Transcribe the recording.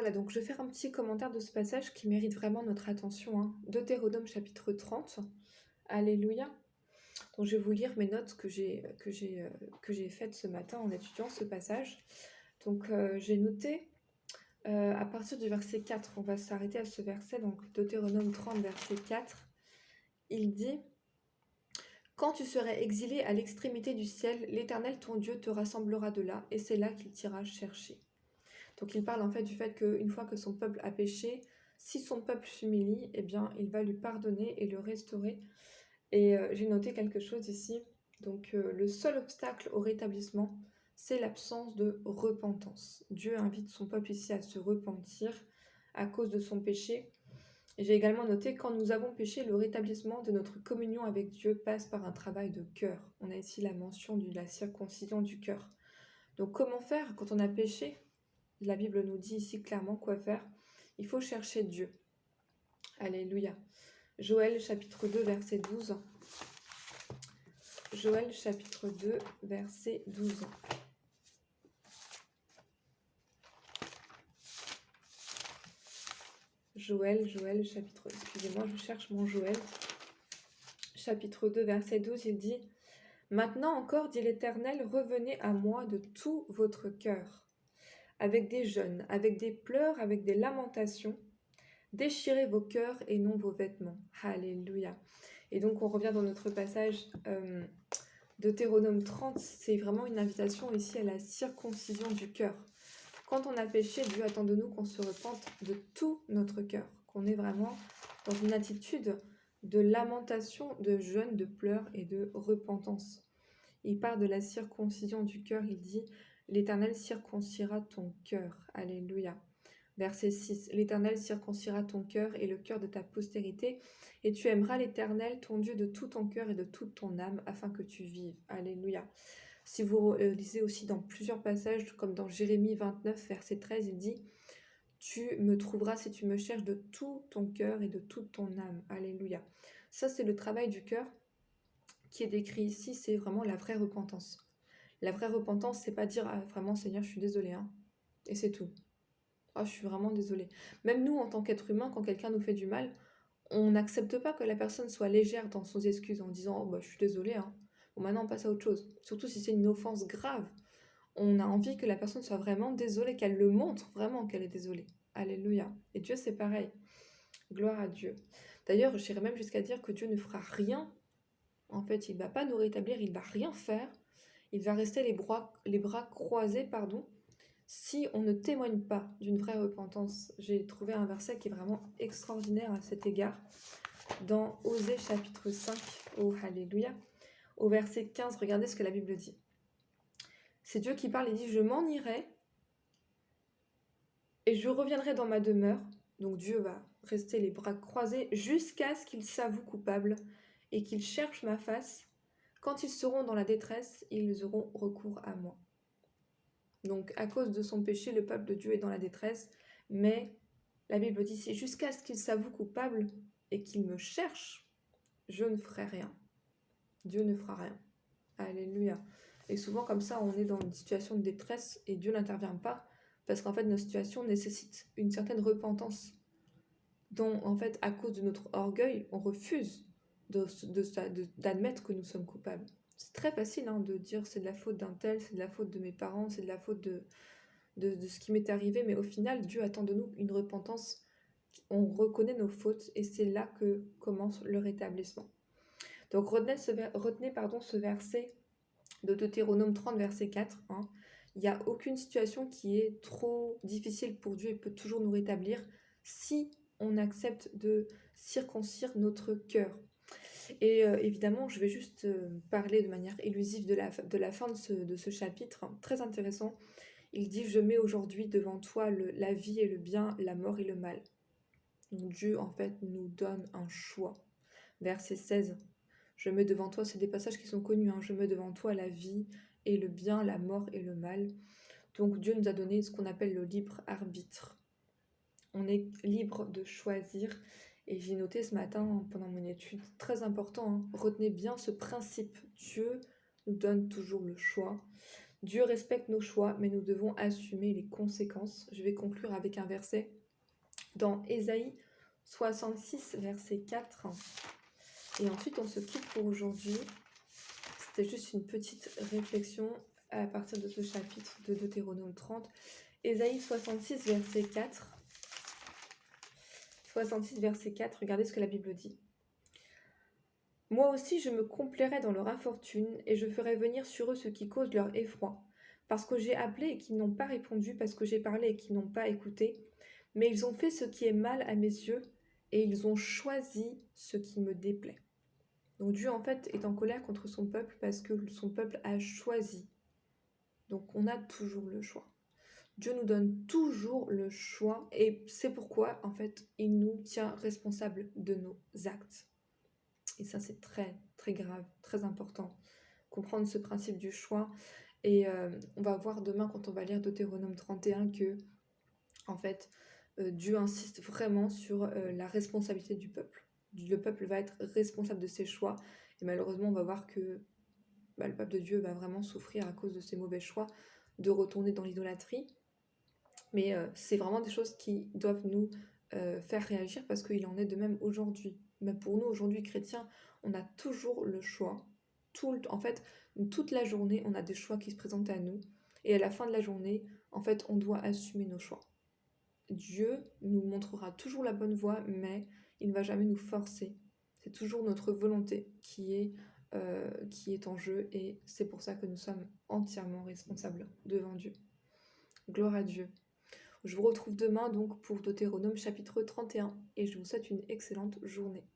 Voilà, donc je vais faire un petit commentaire de ce passage qui mérite vraiment notre attention, hein. Deutéronome chapitre 30. Alléluia. Donc je vais vous lire mes notes que j'ai faites ce matin en étudiant ce passage. Donc j'ai noté à partir du verset 4, on va s'arrêter à ce verset, donc Deutéronome 30, verset 4. Il dit: Quand tu serais exilé à l'extrémité du ciel, l'Éternel ton Dieu te rassemblera de là, et c'est là qu'il t'ira chercher. Donc il parle en fait du fait qu'une fois que son peuple a péché, si son peuple s'humilie, eh bien il va lui pardonner et le restaurer. Et j'ai noté quelque chose ici. Donc le seul obstacle au rétablissement, c'est l'absence de repentance. Dieu invite son peuple ici à se repentir à cause de son péché. Et j'ai également noté, quand nous avons péché, le rétablissement de notre communion avec Dieu passe par un travail de cœur. On a ici la mention de la circoncision du cœur. Donc comment faire quand on a péché? La Bible nous dit ici clairement quoi faire. Il faut chercher Dieu. Alléluia. Joël chapitre 2 verset 12. Joël chapitre 2 verset 12. Joël chapitre... Excusez-moi, je cherche mon Joël. Chapitre 2 verset 12, il dit: Maintenant encore, dit l'Éternel, revenez à moi de tout votre cœur, avec des jeûnes, avec des pleurs, avec des lamentations. Déchirez vos cœurs et non vos vêtements. Alléluia. Et donc on revient dans notre passage Deutéronome 30, c'est vraiment une invitation ici à la circoncision du cœur. Quand on a péché, Dieu attend de nous qu'on se repente de tout notre cœur, qu'on est vraiment dans une attitude de lamentation, de jeûne, de pleurs et de repentance. Il part de la circoncision du cœur, il dit: L'Éternel circoncira ton cœur. Alléluia. Verset 6. L'Éternel circoncira ton cœur et le cœur de ta postérité, et tu aimeras l'Éternel, ton Dieu, de tout ton cœur et de toute ton âme, afin que tu vives. Alléluia. Si vous lisez aussi dans plusieurs passages, comme dans Jérémie 29, verset 13, il dit: Tu me trouveras si tu me cherches de tout ton cœur et de toute ton âme. Alléluia. Ça, c'est le travail du cœur qui est décrit ici, c'est vraiment la vraie repentance. La vraie repentance, c'est pas dire: Ah, vraiment, Seigneur, je suis désolé, hein, et c'est tout. Ah, je suis vraiment désolée. Même nous, en tant qu'être humain, quand quelqu'un nous fait du mal, on n'accepte pas que la personne soit légère dans ses excuses en disant: Oh, bah, je suis désolée, hein. Bon, maintenant, on passe à autre chose. Surtout si c'est une offense grave. On a envie que la personne soit vraiment désolée, qu'elle le montre vraiment qu'elle est désolée. Alléluia. Et Dieu, c'est pareil. Gloire à Dieu. D'ailleurs, j'irais même jusqu'à dire que Dieu ne fera rien. En fait, il ne va pas nous rétablir, il ne va rien faire. Il va rester les bras croisés, pardon, si on ne témoigne pas d'une vraie repentance. J'ai trouvé un verset qui est vraiment extraordinaire à cet égard. Dans Osée chapitre 5, oh alléluia, au verset 15, regardez ce que la Bible dit. C'est Dieu qui parle, il dit: Je m'en irai et je reviendrai dans ma demeure. Donc Dieu va rester les bras croisés jusqu'à ce qu'il s'avoue coupable et qu'il cherche ma face. Quand ils seront dans la détresse, ils auront recours à moi. Donc à cause de son péché, le peuple de Dieu est dans la détresse, mais la Bible dit: c'est jusqu'à ce qu'il s'avoue coupable et qu'il me cherche, je ne ferai rien. Dieu ne fera rien. Alléluia. Et souvent comme ça, on est dans une situation de détresse et Dieu n'intervient pas, parce qu'en fait nos situations nécessitent une certaine repentance, dont en fait à cause de notre orgueil, on refuse d'admettre que nous sommes coupables. C'est très facile de dire: c'est de la faute d'un tel, c'est de la faute de mes parents, c'est de la faute de ce qui m'est arrivé, mais au final, Dieu attend de nous une repentance. On reconnaît nos fautes et c'est là que commence le rétablissement. Donc retenez ce verset de Deutéronome 30, verset 4. Il n'y a aucune situation qui est trop difficile pour Dieu et peut toujours nous rétablir si on accepte de circoncire notre cœur. Et évidemment, je vais juste parler de manière élusive de la fin de ce chapitre, très intéressant. Il dit: Je mets aujourd'hui devant toi la vie et le bien, la mort et le mal. Donc Dieu, en fait, nous donne un choix. Verset 16. Je mets devant toi, c'est des passages qui sont connus, je mets devant toi la vie et le bien, la mort et le mal. Donc Dieu nous a donné ce qu'on appelle le libre arbitre. On est libre de choisir. Et j'ai noté ce matin, pendant mon étude, très important, retenez bien ce principe. Dieu nous donne toujours le choix. Dieu respecte nos choix, mais nous devons assumer les conséquences. Je vais conclure avec un verset dans Ésaïe 66, verset 4. Et ensuite, on se quitte pour aujourd'hui. C'était juste une petite réflexion à partir de ce chapitre de Deutéronome 30. Ésaïe 66, verset 4. 66, verset 4, regardez ce que la Bible dit. Moi aussi je me complairai dans leur infortune, et je ferai venir sur eux ce qui cause leur effroi. Parce que j'ai appelé et qu'ils n'ont pas répondu, parce que j'ai parlé et qu'ils n'ont pas écouté. Mais ils ont fait ce qui est mal à mes yeux, et ils ont choisi ce qui me déplaît. Donc Dieu en fait est en colère contre son peuple parce que son peuple a choisi. Donc on a toujours le choix. Dieu nous donne toujours le choix et c'est pourquoi en fait il nous tient responsables de nos actes. Et ça c'est très très grave, très important. Comprendre ce principe du choix. Et on va voir demain quand on va lire Deutéronome 31 que en fait Dieu insiste vraiment sur la responsabilité du peuple. Le peuple va être responsable de ses choix et malheureusement on va voir que le peuple de Dieu va vraiment souffrir à cause de ses mauvais choix, de retourner dans l'idolâtrie. Mais c'est vraiment des choses qui doivent nous faire réagir parce qu'il en est de même aujourd'hui. Mais pour nous, aujourd'hui, chrétiens, on a toujours le choix. En fait, toute la journée, on a des choix qui se présentent à nous. Et à la fin de la journée, en fait, on doit assumer nos choix. Dieu nous montrera toujours la bonne voie, mais il ne va jamais nous forcer. C'est toujours notre volonté qui est en jeu et c'est pour ça que nous sommes entièrement responsables devant Dieu. Gloire à Dieu. Je vous retrouve demain donc pour Deutéronome chapitre 31 et je vous souhaite une excellente journée.